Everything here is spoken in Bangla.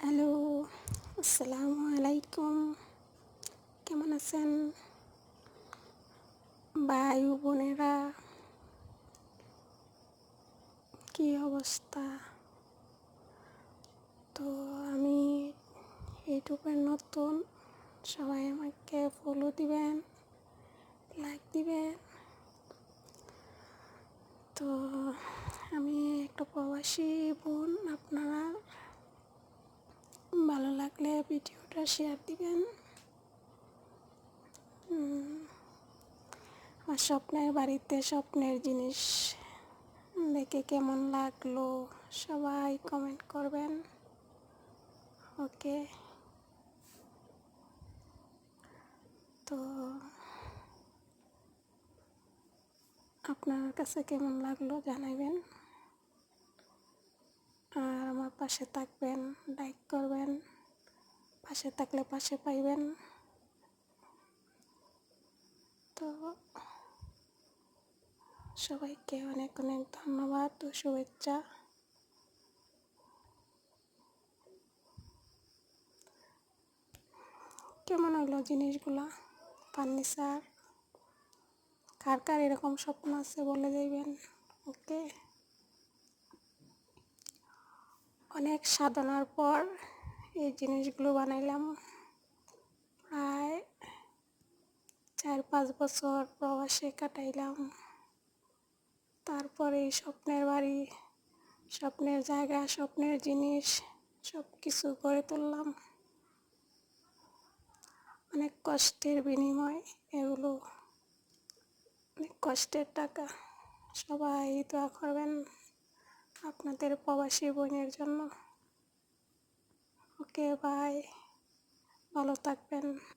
হ্যালো, আসসালামু আলাইকুম। কেমন আছেন ভাই ও বোনেরা? কি অবস্থা? তো আমি ইউটিউবের নতুন, সবাই আমাকে ফলো দিবেন, লাইক দিবেন। তো আমি একটা প্রবাসী বোন, আপনারা ভালো লাগলে ভিডিওটা শেয়ার দিবেন। আমার স্বপ্নের বাড়িতে স্বপ্নের জিনিস দেখে কেমন লাগলো সবাই কমেন্ট করবেন। ওকে, তো আপনার কাছে কেমন লাগলো জানাবেন, আর আমার পাশে থাকবেন, লাইক করবেন, পাশে থাকলে পাশে পাইবেন। তো সবাইকে অনেক অনেক ধন্যবাদ ও শুভেচ্ছা। কেমন হলো জিনিসগুলা? ফার্নিচার কার কার এরকম স্বপ্ন আছে বলে যাইবেন। ওকে, অনেক সাধনার পর এই জিনিসগুলো বানাইলাম। প্রায় 4-5 বছর প্রবাসে কাটাইলাম। তারপরে এই স্বপ্নের বাড়ি, স্বপ্নের জায়গা, স্বপ্নের জিনিস সব কিছু গড়ে তুললাম। অনেক কষ্টের বিনিময় এগুলো, অনেক কষ্টের টাকা। সবাই দোয়া করবেন আপনাদের প্রবাসী বোনের জন্য। ওকে, বাই, ভালো থাকবেন।